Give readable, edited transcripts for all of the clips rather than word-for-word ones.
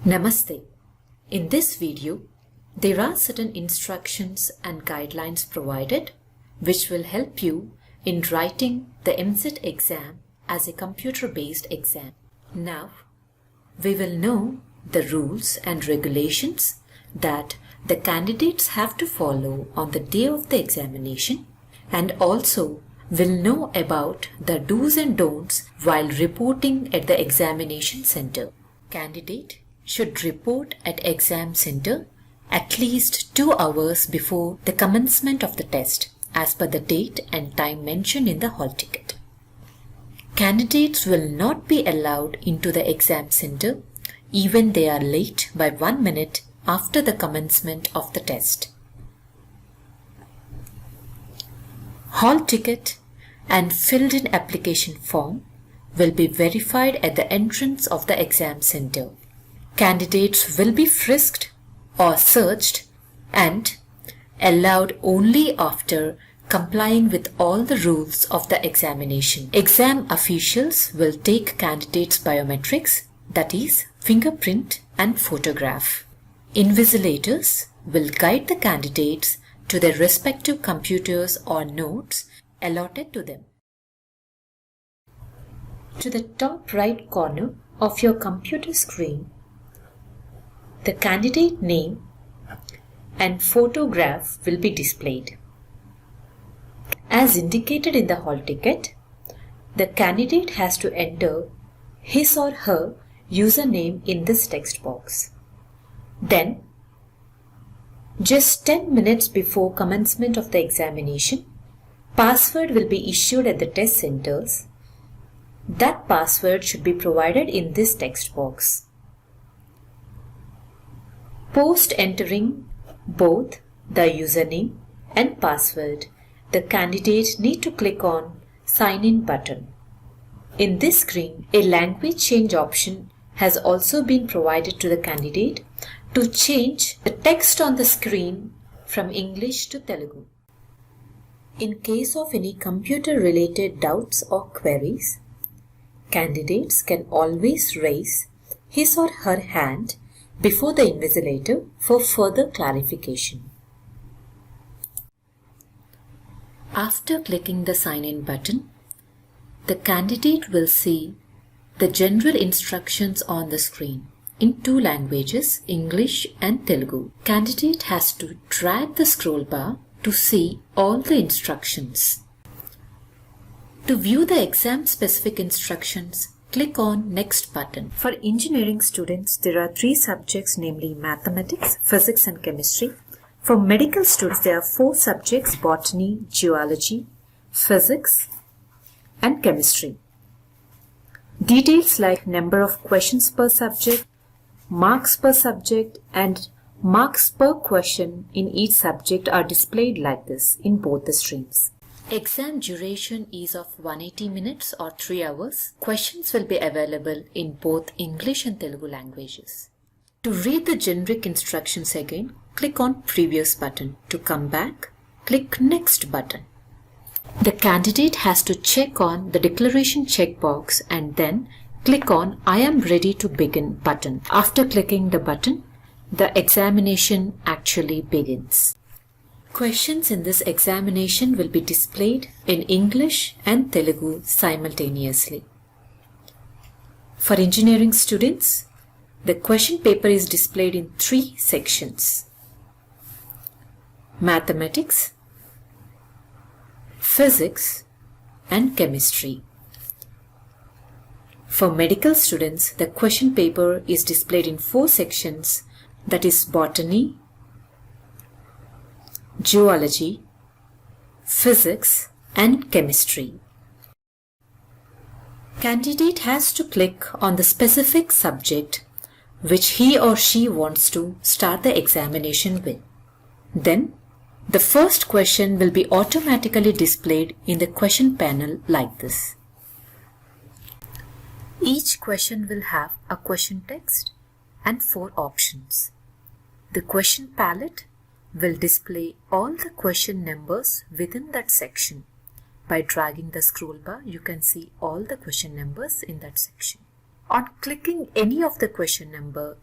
Namaste. In this video, there are certain instructions and guidelines provided which will help you in writing the EAMCET exam as a computer-based exam. Now, we will know the rules and regulations that the candidates have to follow on the day of the examination, and also will know about the do's and don'ts while reporting at the examination center. Candidate should report at exam center at least 2 hours before the commencement of the test as per the date and time mentioned in the hall ticket. Candidates will not be allowed into the exam center even they are late by 1 minute after the commencement of the test. Hall ticket and filled in application form will be verified at the entrance of the exam center. Candidates will be frisked or searched and allowed only after complying with all the rules of the examination. Exam officials will take candidates' biometrics, that is, fingerprint and photograph. Invigilators will guide the candidates to their respective computers or notes allotted to them. To the top right corner of your computer screen, the candidate name and photograph will be displayed. As indicated in the hall ticket, the candidate has to enter his or her username in this text box. Then, just 10 minutes before commencement of the examination, password will be issued at the test centers. That password should be provided in this text box. Post entering both the username and password, the candidate need to click on Sign In button. In this screen, a language change option has also been provided to the candidate to change the text on the screen from English to Telugu. In case of any computer-related doubts or queries, candidates can always raise his or her hand before the invigilator for further clarification. After clicking the Sign In button, the candidate will see the general instructions on the screen in 2 languages, English and Telugu. Candidate has to drag the scroll bar to see all the instructions. To view the exam specific instructions, click on Next button. For engineering students, there are 3 subjects, namely mathematics, physics and chemistry. For medical students, there are 4 subjects, botany, geology, physics and chemistry. Details like number of questions per subject, marks per subject and marks per question in each subject are displayed like this in both the streams. Exam duration is of 180 minutes or 3 hours. Questions will be available in both English and Telugu languages. To read the generic instructions again, click on Previous button. To come back, click Next button. The candidate has to check on the declaration checkbox and then click on I am ready to begin button. After clicking the button, the examination actually begins. Questions in this examination will be displayed in English and Telugu simultaneously. For engineering students, the question paper is displayed in 3 sections: mathematics, physics and chemistry. For medical students, the question paper is displayed in 4 sections, that is botany, geology, physics and chemistry. Candidate has to click on the specific subject which he or she wants to start the examination with. Then, the first question will be automatically displayed in the question panel like this. Each question will have a question text and 4 options. The question palette will display all the question numbers within that section. By dragging the scroll bar, you can see all the question numbers in that section. On clicking any of the question number,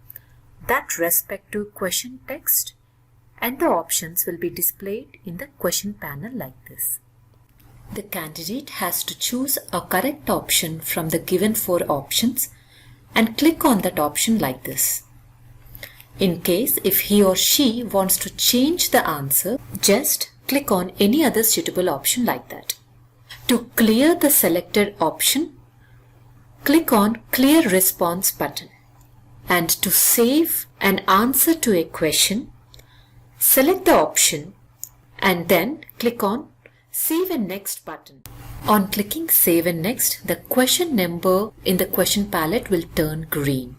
that respective question text, and the options will be displayed in the question panel like this. The candidate has to choose a correct option from the given 4 options and click on that option like this. In case if he or she wants to change the answer, just click on any other suitable option like that. To clear the selected option, click on Clear Response button. And to save an answer to a question, select the option and then click on Save and Next button. On clicking Save and Next, the question number in the question palette will turn green,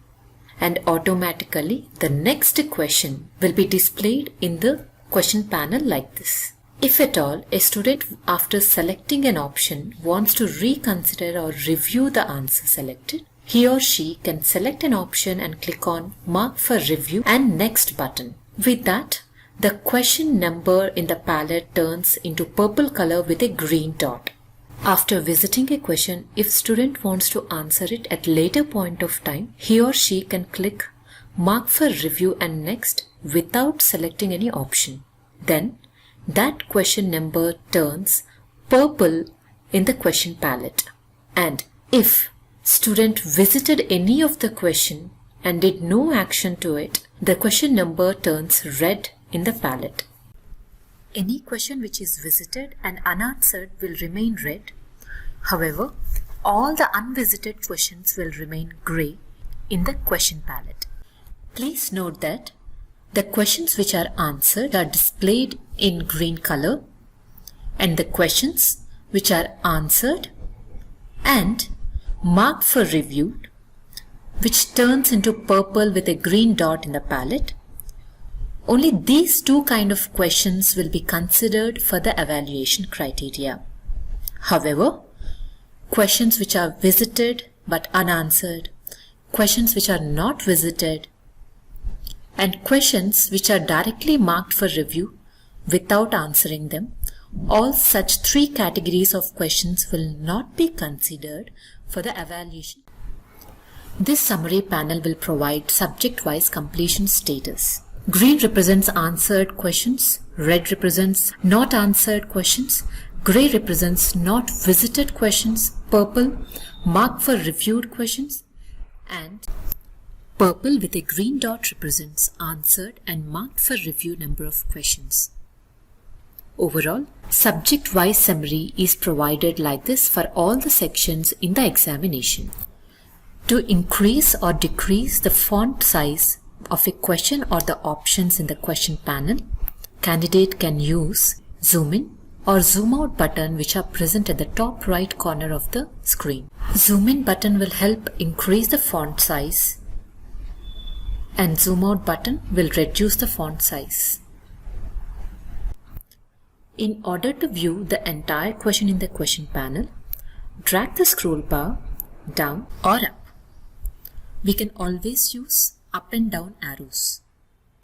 and automatically the next question will be displayed in the question panel like this. If at all a student after selecting an option wants to reconsider or review the answer selected, he or she can select an option and click on Mark for Review and Next button. With that, the question number in the palette turns into purple color with a green dot. After visiting a question, if student wants to answer it at later point of time, he or she can click Mark for Review and Next without selecting any option. Then that question number turns purple in the question palette. And if student visited any of the question and did no action to it, the question number turns red in the palette. Any question which is visited and unanswered will remain red. However, all the unvisited questions will remain grey in the question palette. Please note that the questions which are answered are displayed in green color, and the questions which are answered and marked for review, which turns into purple with a green dot in the palette, only these 2 kind of questions will be considered for the evaluation criteria. However, questions which are visited but unanswered, questions which are not visited, and questions which are directly marked for review without answering them, all such 3 categories of questions will not be considered for the evaluation. This summary panel will provide subject-wise completion status. Green represents answered questions, red represents not answered questions, grey represents not visited questions, purple marked for reviewed questions, and purple with a green dot represents answered and marked for review number of questions. Overall, subject-wise summary is provided like this for all the sections in the examination. To increase or decrease the font size of a question or the options in the question panel, candidate can use zoom in or zoom out button which are present at the top right corner of the screen. Zoom in button will help increase the font size, and zoom out button will reduce the font size. In order to view the entire question in the question panel, drag the scroll bar down or up. We can always use up and down arrows.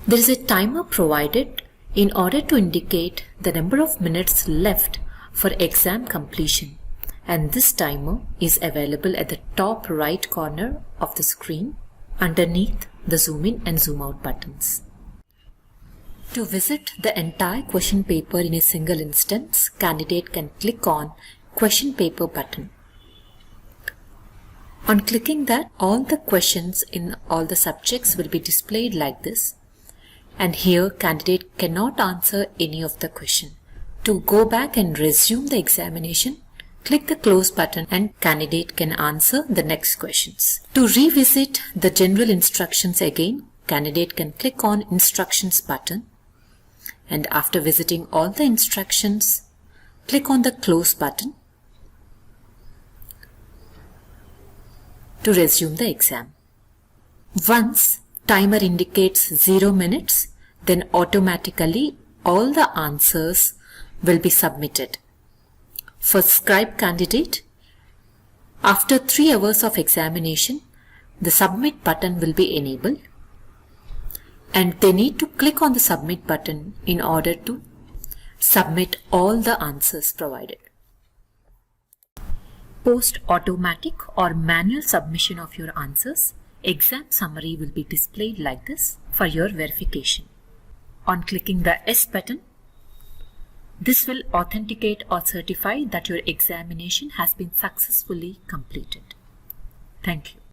There is a timer provided in order to indicate the number of minutes left for exam completion, and this timer is available at the top right corner of the screen underneath the zoom in and zoom out buttons. To visit the entire question paper in a single instance, candidate can click on Question Paper button. On clicking that, all the questions in all the subjects will be displayed like this, and here candidate cannot answer any of the question. To go back and resume the examination, click the Close button and candidate can answer the next questions. To revisit the general instructions again, candidate can click on Instructions button, and after visiting all the instructions, click on the Close button to resume the exam. Once timer indicates 0 minutes, then automatically all the answers will be submitted. For scribe candidate, after 3 hours of examination, the submit button will be enabled, and they need to click on the submit button in order to submit all the answers provided. Post automatic or manual submission of your answers exam summary will be displayed like this for your verification. On clicking the S button, this will authenticate or certify that your examination has been successfully completed. Thank you.